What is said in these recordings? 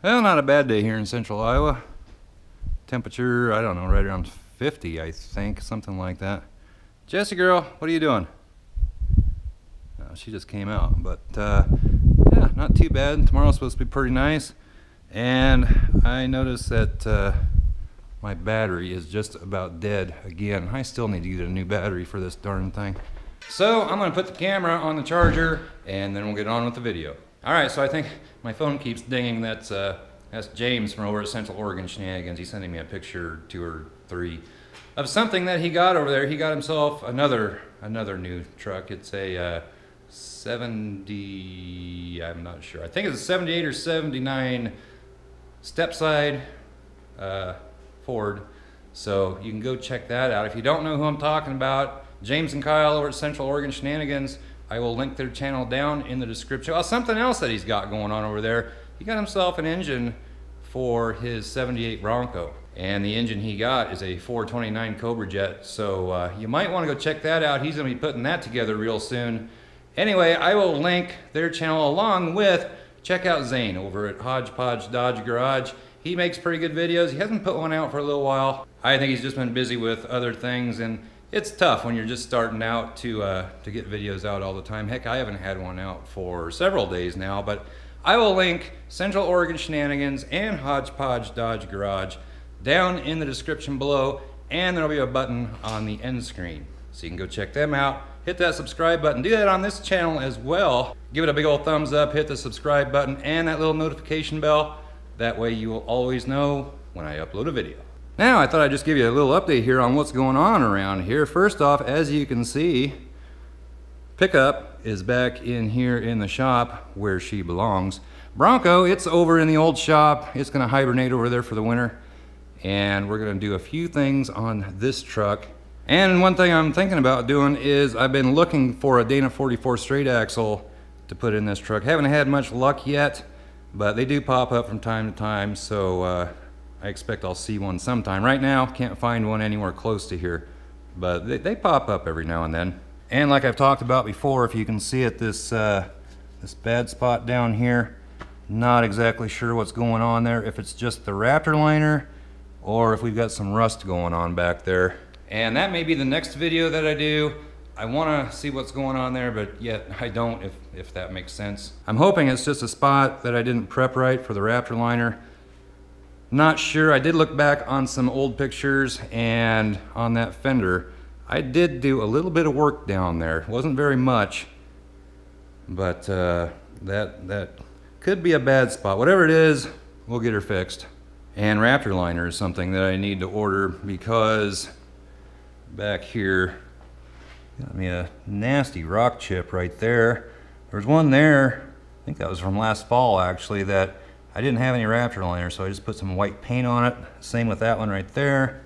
Well, not a bad day here in central Iowa. Temperature, I don't know, right around 50, I think, something like that. Jessie girl, what are you doing? She just came out, but yeah, not too bad. Tomorrow's supposed to be pretty nice. And I noticed that my battery is just about dead again. I still need to get a new battery for this darn thing. So I'm gonna put the camera on the charger and then we'll get on with the video. All right, so I think my phone keeps dinging. That's James from over at Central Oregon Shenanigans. He's sending me a picture, 2 or 3, of something that he got over there. He got himself another new truck. It's a 70, I'm not sure. I think it's a 78 or 79 step-side Ford. So you can go check that out. If you don't know who I'm talking about, James and Kyle over at Central Oregon Shenanigans, I will link their channel down in the description. Oh, something else that he's got going on over there. He got himself an engine for his 78 Bronco. And the engine he got is a 429 Cobra Jet. So you might want to go check that out. He's going to be putting that together real soon. Anyway, I will link their channel along with, check out Zane over at Hodgepodge Dodge Garage. He makes pretty good videos. He hasn't put one out for a little while. I think he's just been busy with other things, and it's tough when you're just starting out to get videos out all the time. Heck, I haven't had one out for several days now, but I will link Central Oregon Shenanigans and Hodgepodge Dodge Garage down in the description below, and there'll be a button on the end screen. So you can go check them out. Hit that subscribe button. Do that on this channel as well. Give it a big old thumbs up, hit the subscribe button and that little notification bell. That way you will always know when I upload a video. Now, I thought I'd just give you a little update here on what's going on around here. First off, as you can see, pickup is back in here in the shop where she belongs. Bronco, it's over in the old shop. It's gonna hibernate over there for the winter. And we're gonna do a few things on this truck. And one thing I'm thinking about doing is I've been looking for a Dana 44 straight axle to put in this truck. Haven't had much luck yet, but they do pop up from time to time, so I expect I'll see one sometime. Right now, can't find one anywhere close to here, but they pop up every now and then. And like I've talked about before, if you can see it, this bad spot down here, not exactly sure what's going on there, if it's just the Raptor liner or if we've got some rust going on back there. And that may be the next video that I do. I want to see what's going on there, but yet I don't, if that makes sense. I'm hoping it's just a spot that I didn't prep right for the Raptor liner. Not sure. I did look back on some old pictures, and on that fender, I did do a little bit of work down there. It wasn't very much, but that could be a bad spot. Whatever it is, we'll get her fixed. And Raptor liner is something that I need to order because back here got me a nasty rock chip right there. There's one there, I think that was from last fall actually, that I didn't have any Raptor liner, so I just put some white paint on it. Same with that one right there.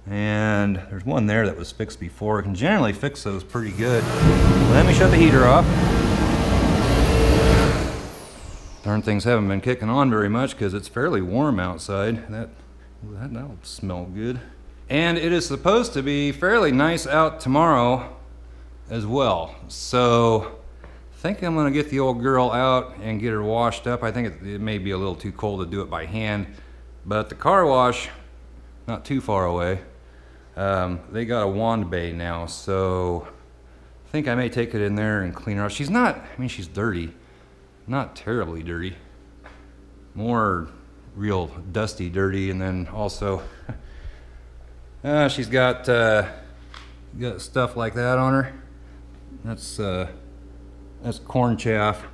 And there's one there that was fixed before. I can generally fix those pretty good. Let me shut the heater off. Darn things haven't been kicking on very much because it's fairly warm outside. That'll smell good. And it is supposed to be fairly nice out tomorrow as well. So I think I'm gonna get the old girl out and get her washed up. I think it may be a little too cold to do it by hand, but the car wash, not too far away, they got a wand bay now, so I think I may take it in there and clean her off. She's not, I mean, she's dirty, not terribly dirty, more real dusty dirty, and then also she's got stuff like that on her. That's corn chaff.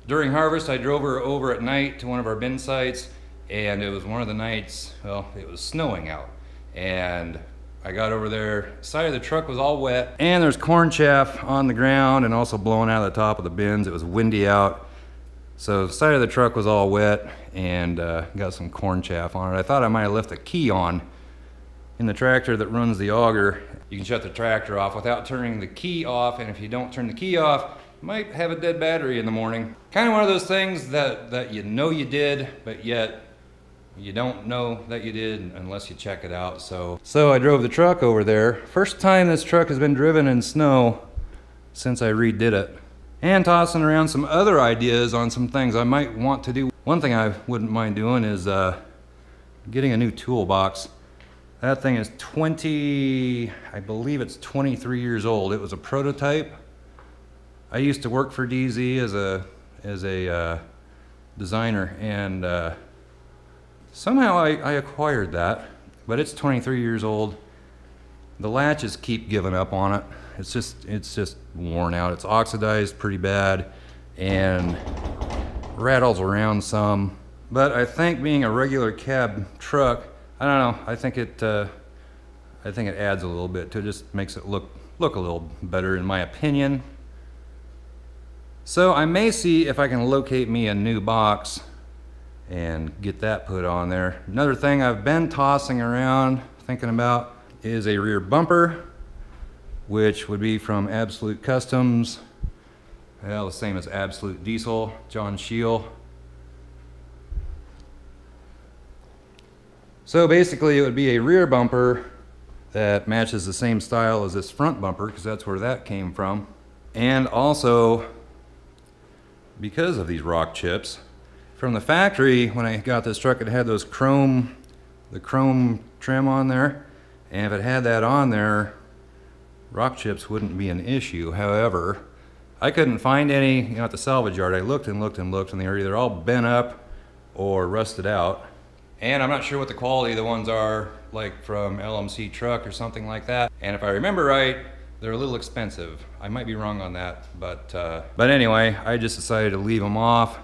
During harvest, I drove her over at night to one of our bin sites, and it was one of the nights, well, it was snowing out. And I got over there, the side of the truck was all wet, and there's corn chaff on the ground and also blowing out of the top of the bins. It was windy out. So the side of the truck was all wet and got some corn chaff on it. I thought I might have left the key on. In the tractor that runs the auger, you can shut the tractor off without turning the key off, and if you don't turn the key off, you might have a dead battery in the morning. Kind of one of those things that you know you did, but yet you don't know that you did unless you check it out. So I drove the truck over there. First time this truck has been driven in snow since I redid it. And tossing around some other ideas on some things I might want to do One thing I wouldn't mind doing is getting a new toolbox. That thing is I believe it's 23 years old. It was a prototype. I used to work for DZ as a designer, and somehow I acquired that, but it's 23 years old. The latches keep giving up on it. It's just worn out. It's oxidized pretty bad and rattles around some. But I think being a regular cab truck, I don't know, I think it adds a little bit to it. Just makes it look a little better in my opinion. So I may see if I can locate me a new box and get that put on there. Another thing I've been tossing around, thinking about, is a rear bumper, which would be from Absolute Customs. Well, the same as Absolute Diesel, John Scheel. So basically it would be a rear bumper that matches the same style as this front bumper, because that's where that came from. And also, because of these rock chips, from the factory, when I got this truck, it had those the chrome trim on there. And if it had that on there, rock chips wouldn't be an issue. However, I couldn't find any, at the salvage yard. I looked and looked and looked, and they were either all bent up or rusted out. And I'm not sure what the quality of the ones are, like from LMC Truck or something like that. And if I remember right, they're a little expensive. I might be wrong on that, but anyway, I just decided to leave them off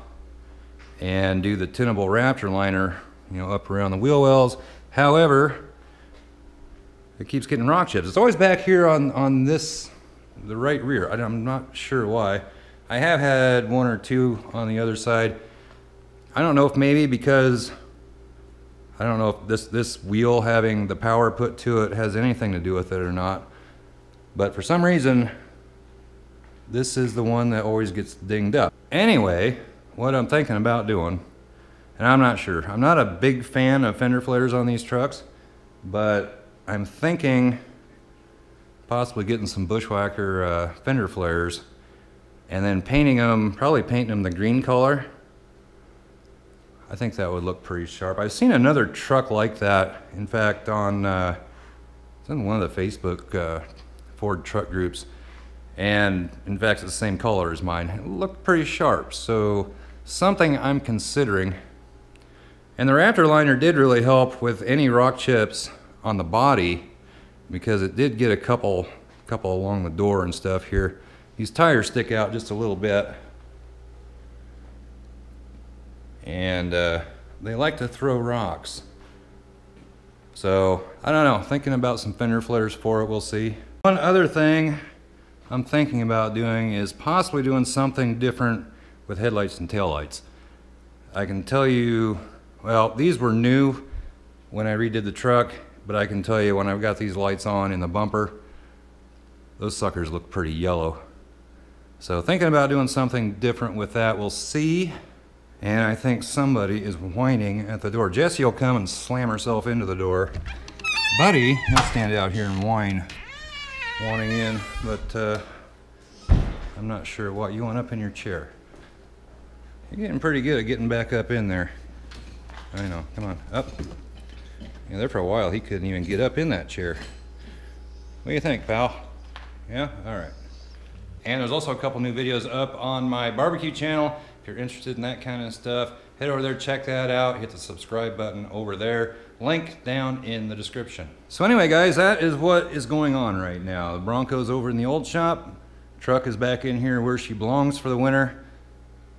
and do the Tenable Raptor liner, up around the wheel wells. However, it keeps getting rock chips. It's always back here on the right rear. I'm not sure why. I have had one or two on the other side. I don't know if maybe because, I don't know if this wheel having the power put to it has anything to do with it or not. But for some reason, this is the one that always gets dinged up. Anyway, what I'm thinking about doing, and I'm not sure. I'm not a big fan of fender flares on these trucks, but I'm thinking possibly getting some Bushwhacker fender flares and then probably painting them the green color. I think that would look pretty sharp. I've seen another truck like that, in fact, it's on one of the Facebook Ford truck groups, and in fact it's the same color as mine. It looked pretty sharp, so something I'm considering. And the Raptor liner did really help with any rock chips on the body, because it did get a couple along the door and stuff here. These tires stick out just a little bit, and they like to throw rocks. So I don't know, thinking about some fender flares for it, we'll see. One other thing I'm thinking about doing is possibly doing something different with headlights and taillights. I can tell you, well, these were new when I redid the truck, but I can tell you when I've got these lights on in the bumper, those suckers look pretty yellow. So thinking about doing something different with that, we'll see. And I think somebody is whining at the door. Jessie will come and slam herself into the door. Buddy, he'll stand out here and whine, wanting in, but I'm not sure what. You want up in your chair? You're getting pretty good at getting back up in there. I know, come on, up. Yeah, there for a while he couldn't even get up in that chair. What do you think, pal? Yeah, all right. And there's also a couple new videos up on my barbecue channel. If you're interested in that kind of stuff, head over there, check that out, hit the subscribe button over there. Link down in the description. So anyway, guys, that is what is going on right now. The Bronco's over in the old shop. Truck is back in here where she belongs for the winter.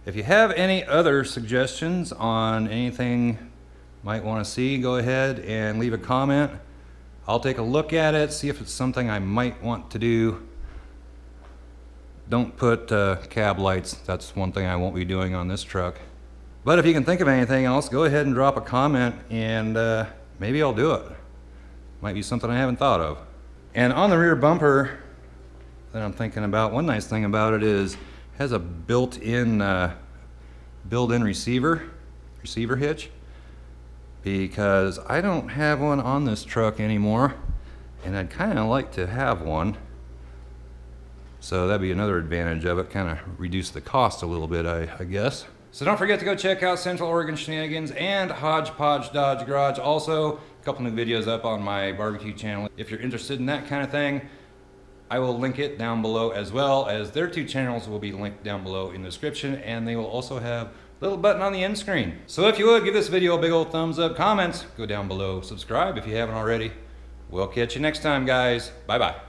If you have any other suggestions on anything you might want to see, go ahead and leave a comment. I'll take a look at it, see if it's something I might want to do. Don't put cab lights. That's one thing I won't be doing on this truck. But if you can think of anything else, go ahead and drop a comment, and maybe I'll do it. Might be something I haven't thought of. And on the rear bumper that I'm thinking about, one nice thing about it is it has a built-in receiver hitch, because I don't have one on this truck anymore, and I'd kind of like to have one. So that'd be another advantage of it, kind of reduce the cost a little bit, I guess. So don't forget to go check out Central Oregon Shenanigans and Hodgepodge Dodge Garage. Also, a couple new videos up on my barbecue channel. If you're interested in that kind of thing, I will link it down below, as well as their 2 channels will be linked down below in the description, and they will also have a little button on the end screen. So if you would, give this video a big old thumbs up, comments, go down below, subscribe if you haven't already. We'll catch you next time, guys. Bye-bye.